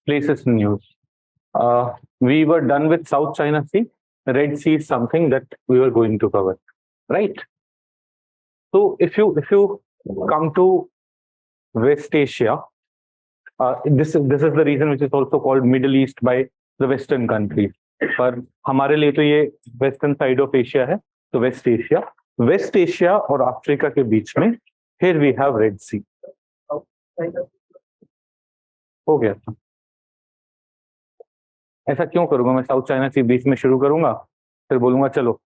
places in news. We were done with South China Sea. Red Sea is something that we were going to cover, right? So if you come to West Asia, this is the region which is also called Middle East by the Western countries. पर हमारे लिए तो ये western side of Asia है, तो waste Asia और Africa के बीच में here we have Red Sea. हो गया था। ऐसा क्यों करूंगा मैं? साउथ चाइना सी बीच में शुरू करूंगा, फिर बोलूंगा चलो,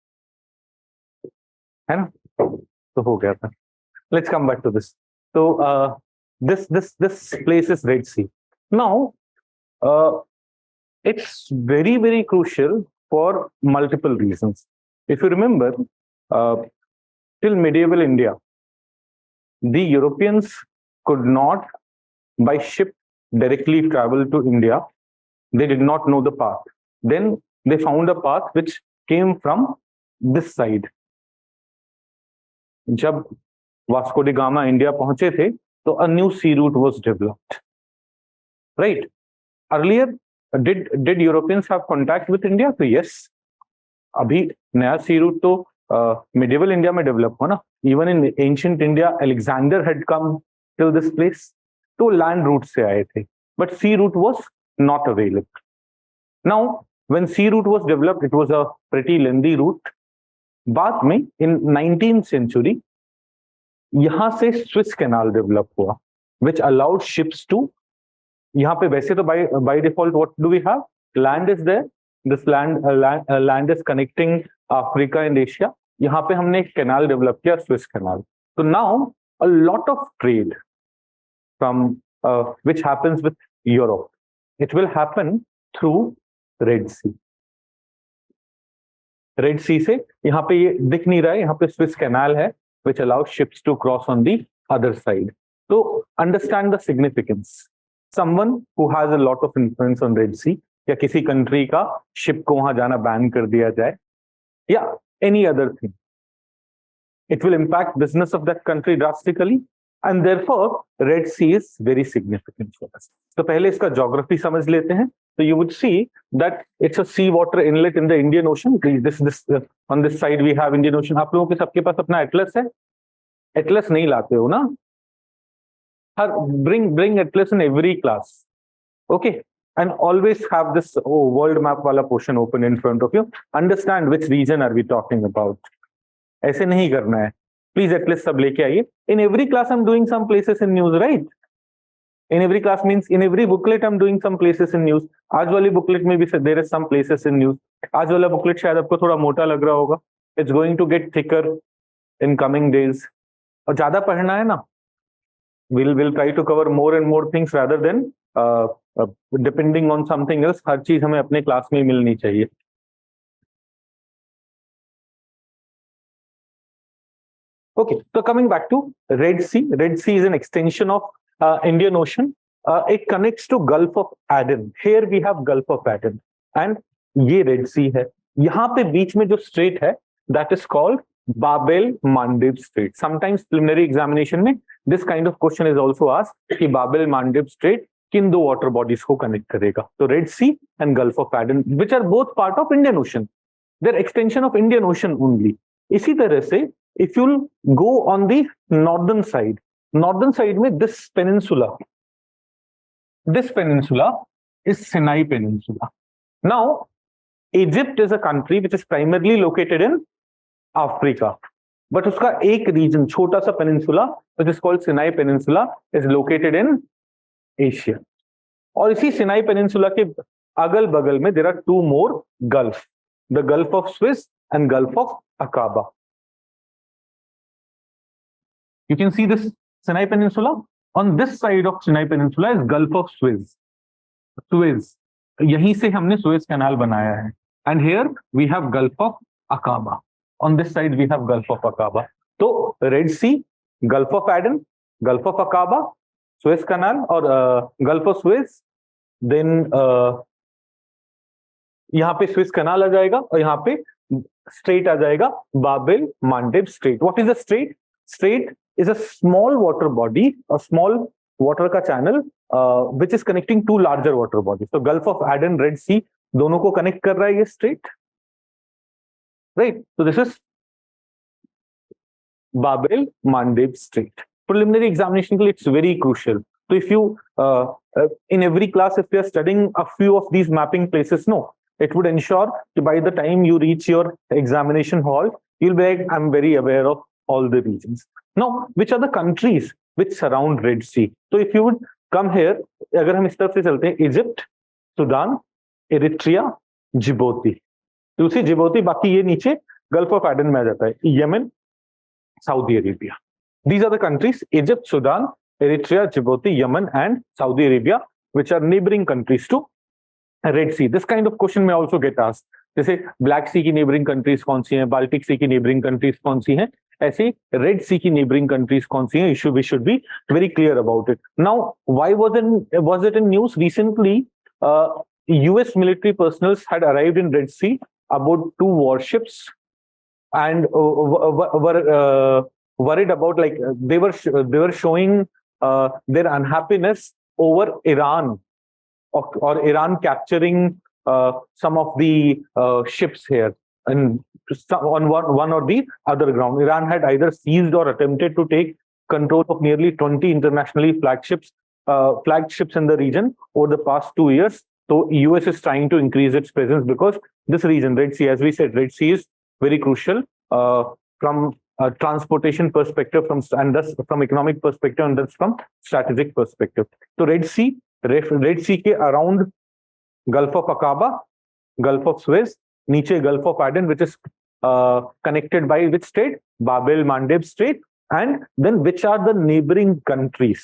है ना? तो हो गया था। Let's come back to this. So this place is Red Sea. Now it's very crucial for multiple reasons. If you remember, till medieval India, the Europeans could not by ship directly travel to India. They did not know the path. Then they found a path which came from this side. जब Vasco D gamma India पहुंचे थे, तो a new sea route was developed. Right? Earlier, did Europeans have contact with India? तो yes. अभी नया sea route तो medieval India में develop हुआ ना. Even in ancient India, Alexander had come till this place. तो land route से आए थे. But sea route was not available. Now, when sea route was developed, it was a pretty lengthy route. बाद में in 19th century, यहाँ से Swiss Canal develop हुआ, which allowed ships to. यहाँ पे वैसे तो by default what do we have? Land is there. This land is connecting Africa and Asia. यहाँ पे हमने एक canal develop किया, Swiss Canal. So now a lot of trade from which happens with Europe, it will happen through Red Sea. Red Sea से यहाँ पे ये दिख नहीं रहा है, यहाँ पे Swiss Canal है, which allows ships to cross on the other side. So understand the significance. Someone who has a lot of influence on Red Sea, या किसी country का ship को वहां जाना ban कर दिया जाए, या any other thing, it will impact business of that country drastically, and therefore Red Sea is very significant for us. तो पहले इसका geography समझ लेते हैं. So you would see that it's a sea water inlet in the Indian Ocean. On this side we have Indian Ocean. आप लोगों के सबके पास अपना atlas है? Atlas नहीं लाते हो ना? Bring atlas in every class. Okay, and always have this world map वाला portion open in front of you. Understand which region are we talking about. ऐसे नहीं करना है. Please atlas सब लेके आइए. In every class I'm doing some places in news, right? In every class means in every booklet I'm doing some places in news. आज वाली booklet में भी there is some places in news. आज वाला booklet शायद आपको थोड़ा मोटा लग रहा होगा. It's going to get thicker in coming days. और ज़्यादा पढ़ना है ना. We'll try to cover more and more things rather than depending on something else. हर चीज हमें अपने क्लास में मिलनी चाहिए. Okay, so coming back to Red Sea. Red Sea is an extension of Indian Ocean. It connects to Gulf of Aden. Here we have Gulf of Aden, and ये Red Sea है. यहाँ पे बीच में जो strait है, that is called Bab-el-Mandeb Strait. Sometimes preliminary examination में this kind of question is also asked कि Bab-el-Mandeb Strait किन दो water bodies को connect करेगा? तो Red Sea and Gulf of Aden, which are both part of Indian Ocean. They're extension of Indian Ocean only. इसी तरह से if you'll go on the northern side में this peninsula is Sinai Peninsula. Now, Egypt is a country which is primarily located in Africa, but उसका एक region, छोटा सा peninsula, which is called Sinai Peninsula, is located in Asia. और इसी Sinai Peninsula के अगल बगल में there are two more Gulf, the Gulf of Suez and Gulf of Aqaba. You can see this Sinai Peninsula. On this side of Sinai Peninsula is Gulf of Suez. यहीं से हमने Suez Canal बनाया है. And here we have Gulf of Aqaba. On this side we have Gulf of Aqaba. So Red Sea, Gulf of Aden, Gulf of Aqaba, Suez Canal और Gulf of Suez. Then यहाँ पे Suez Canal आ जाएगा और यहाँ पे strait आ जाएगा Bab-el-Mandeb Strait. What is a strait? Strait is a small water body, a small water का channel which is connecting two larger water bodies. So Gulf of Aden, Red Sea, दोनों को connect कर रहा है ये strait, right? So this is Babel-Mandeb Strait. Preliminary examination, it's very crucial. So if you, in every class, if you are studying a few of these mapping places, no, it would ensure that by the time you reach your examination hall, you'll be like, I'm very aware of all the regions. Now, which are the countries which surround Red Sea? So if you would come here, अगर हम इस तरफ से चलते हैं, Egypt, Sudan, Eritrea, Djibouti. You see Djibouti, बाकी ये नीचे Gulf of Aden में आ जाता है, Yemen, Saudi Arabia. These are the countries: Egypt, Sudan, Eritrea, Djibouti, Yemen, and Saudi Arabia, which are neighboring countries to Red Sea. This kind of question may also get asked. जैसे Black Sea की neighboring countries कौन सी हैं, Baltic Sea की neighboring countries कौन सी हैं, ऐसे Red Sea की neighboring countries कौन सी हैं. We should be very clear about it. Now, why was it in news recently? US military personnel had arrived in Red Sea about 2 warships and were worried about, like, they were showing their unhappiness over Iran or Iran capturing some of the ships here, and on one or the other ground. Iran had either seized or attempted to take control of nearly 20 internationally flagged ships in the region over the past 2 years. So US is trying to increase its presence because this region, Red Sea, as we said, Red Sea is very crucial from a transportation perspective, and thus from economic perspective, and thus from strategic perspective. So Red Sea के around Gulf of Aqaba, Gulf of Suez, नीचे Gulf of Aden, which is connected by which strait? Babel-Mandeb Strait. And then which are the neighboring countries?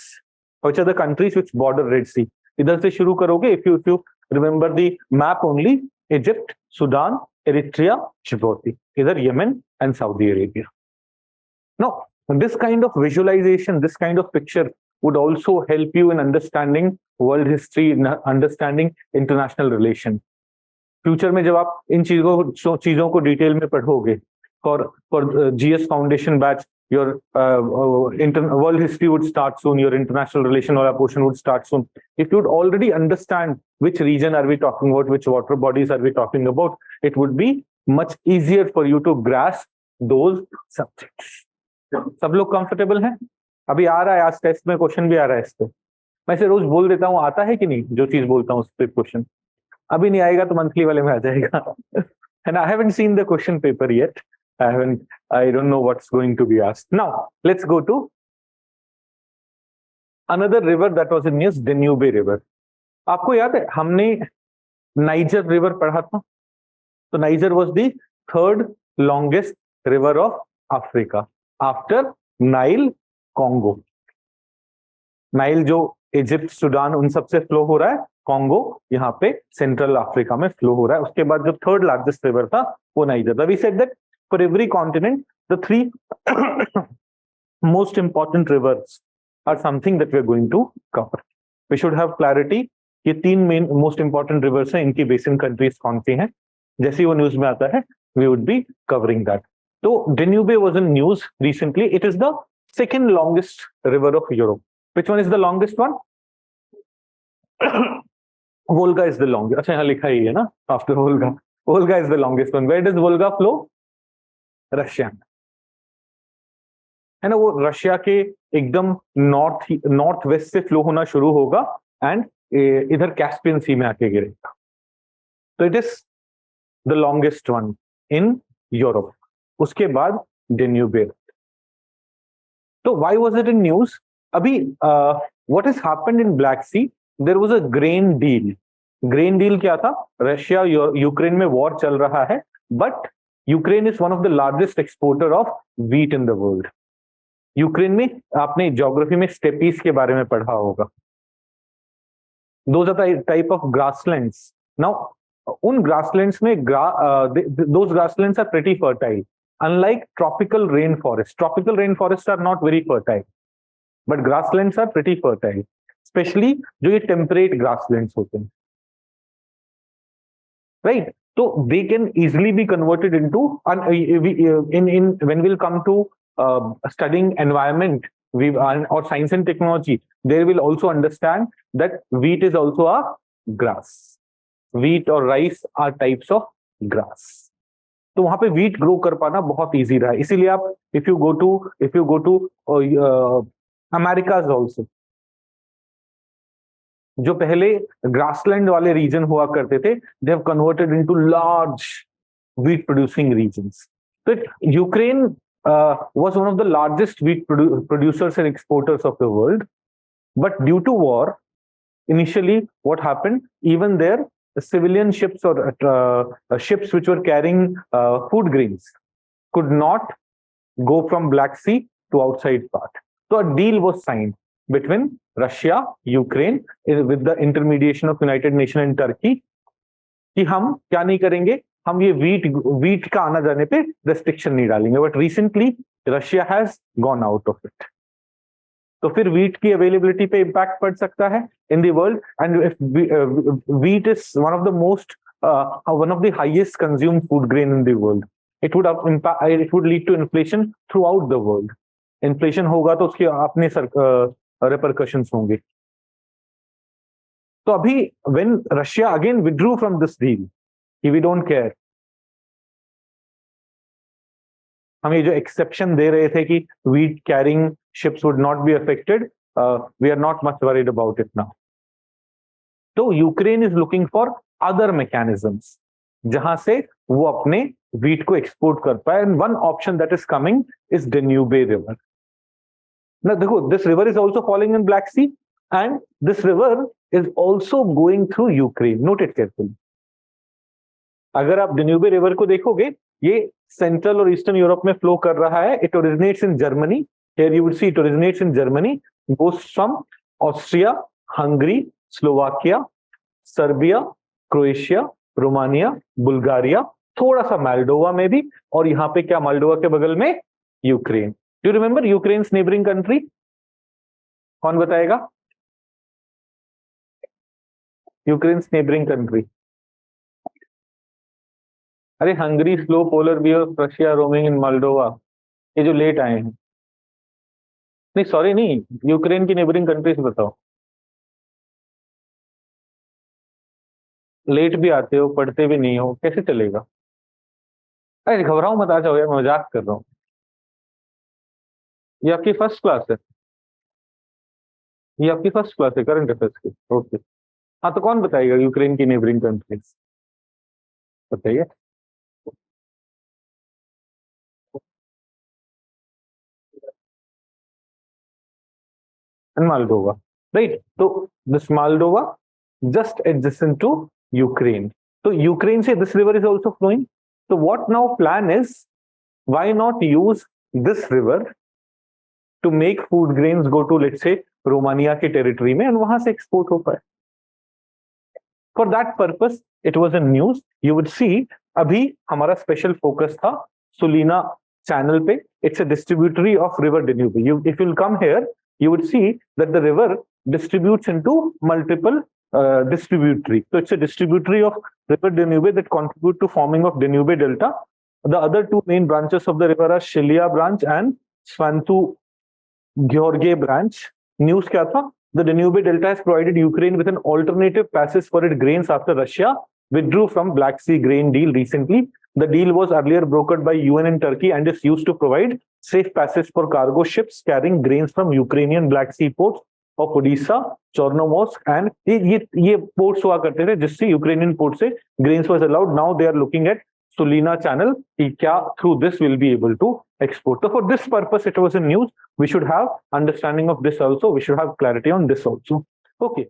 Which are the countries which border Red Sea? इधर से शुरू करोगे, if you remember the map only, Egypt, Sudan, Eritrea, Djibouti, either Yemen and Saudi Arabia. Now, this kind of visualization, this kind of picture would also help you in understanding world history, in understanding international relation. Future में जब आप इन चीजों को detail में पढ़ोगे, for GS Foundation batch, your world history would start soon, your international relation wala portion would start soon. If you would already understand which region are we talking about, which water bodies are we talking about, it would be much easier for you to grasp those subjects. सब लोग comfortable हैं? अभी आ रहा है, आज test में question भी आ रहा है इस पे. मैं से रोज बोल देता हूँ, आता है कि नहीं, जो चीज बोलता हूँ उस पे क्वेश्चन. अभी नहीं आएगा तो मंथली वाले में आ जाएगा. And I haven't seen the question paper yet. I don't know what's going to be asked. Now, let's go to another river that was in news, Danube River. आपको याद है हमने नाइजर रिवर पढ़ा था? तो niger was the 3rd longest river of Africa after Nile, Congo. Nile जो Egypt, Sudan, उन सबसे फ्लो हो रहा है, कॉन्गो यहाँ पे सेंट्रल अफ्रीका में फ्लो हो रहा है. उसके बाद जो 3rd लार्जेस्ट रिवर था वो नाइजर था. We said that for every continent the 3 most important rivers are something that we are going to cover. We should have clarity. ये 3 मेन मोस्ट इंपॉर्टेंट रिवर्स हैं, इनकी बेसिन कंट्रीज कौन सी हैं. जैसे ही वो न्यूज में आता है we would be covering that. तो Danube was in news recently. It is the 2nd longest river of Europe. Which one is the longest one? Volga is the longest. अच्छा यहाँ लिखा ही है ना, after Volga. Volga is the longest one. Where does Volga flow? Russia में है ना. वो Russia के एकदम नॉर्थ वेस्ट से फ्लो होना शुरू होगा एंड इधर कैस्पियन सी में आके गिरेगा. तो it is the longest one in Europe. उसके बाद डेन्यूबे. तो why was it in news? अभी what has happened in Black Sea, there was a grain deal. Grain deal क्या था? रशिया यूक्रेन में वॉर चल रहा है, but Ukraine is one of the largest exporter of wheat in the world. Ukraine में आपने geography में steppes के बारे में पढ़ा होगा. Those are the type of grasslands. Now उन ग्रासलैंड्स में those grasslands are pretty fertile. Unlike tropical rainforests, tropical rainforests are not very fertile, but grasslands are pretty fertile, especially जो ये temperate grasslands होते हैं, right? So they can easily be converted into, when we'll come to studying environment or science and technology, they will also understand that wheat is also a grass. Wheat और rice are types of grass. तो वहां पे wheat grow कर पाना बहुत easy रहा है. इसीलिए आप if you go to Americas also, जो पहले grassland वाले region हुआ करते थे, they have converted into large wheat producing regions. So Ukraine was one of the largest wheat producers and exporters of the world, but due to war, initially what happened, even their civilian ships or ships which were carrying food grains could not go from Black Sea to outside part. So a deal was signed between Russia, Ukraine, with the intermediation of United Nations and Turkey, कि हम क्या नहीं करेंगे, हम ये wheat का आना जाने पे restriction नहीं डालेंगे. But recently Russia has gone out of it. तो फिर wheat की availability पे impact पड़ सकता है in the world, and if wheat is one of the highest consumed food grain in the world, it would lead to inflation throughout the world. Inflation होगा तो उसके अपने repercussions होंगे. तो अभी when Russia again withdrew from this deal, we don't care. हम ये जो exception दे रहे थे कि wheat carrying ships would not be affected, we are not much worried about it now. So Ukraine is looking for other mechanisms जहां से वो अपने wheat को export कर पाए, and one option that is coming is Danube River. Now देखो, this river is also falling in Black Sea, and this river is also going through Ukraine. Note it carefully. अगर आप Danube River को देखोगे, ये Central और Eastern Europe में flow कर रहा है. It originates in Germany. Here you would see it originates in Germany, goes from Austria, Hungary, Slovakia, Serbia, Croatia, Romania, Bulgaria, थोड़ा सा Moldova में भी, और यहाँ पे क्या Moldova के बगल में Ukraine. Do you remember Ukraine's neighboring country? कौन बताएगा? Ukraine's neighboring country. अरे Hungary, slow polar bear, Russia, roaming इन मोल्डोवा, ये जो लेट आए हैं. नहीं सॉरी, नहीं, यूक्रेन की नेबरिंग कंट्रीज बताओ. लेट भी आते हो, पढ़ते भी नहीं हो, कैसे चलेगा? अरे घबराओ मत, आ जाओ यार, मैं मजाक कर रहा हूँ. ये आपकी फर्स्ट क्लास है, ये आपकी फर्स्ट क्लास है करंट अफेयर्स की. ओके, हाँ, तो कौन बताएगा यूक्रेन की नेबरिंग कंट्रीज? बताइए. And Moldova, right? So this Moldova just adjacent to Ukraine. So Ukraine say this river is also flowing. So what now plan is, why not use this river to make food grains go to, let's say, Romania के territory में, and वहां से export हो पाए. For that purpose, it was in news. You would see, अभी हमारा special focus था Sulina channel पे. It's a distributary of river Danube. If you'll come here, you would see that the river distributes into multiple distributary. So it's a distributary of river Danube that contribute to forming of Danube Delta. The other two main branches of the river are Shilia branch and Svantu 𝐂𝐭 branch. News क्या था? The Danube Delta has provided Ukraine with an alternative passage for its grains after Russia withdrew from Black Sea grain deal recently. The deal was earlier brokered by UN and Turkey and is used to provide safe passage for cargo ships carrying grains from Ukrainian Black Sea ports of Odisha, Chornomorsk, and ये ports हुआ करते थे जिससे Ukrainian ports से grains was allowed. Now they are looking at Sulina channel कि क्या through this will be able to export. So for this purpose it was in news. We should have understanding of this also. We should have clarity on this also. Okay.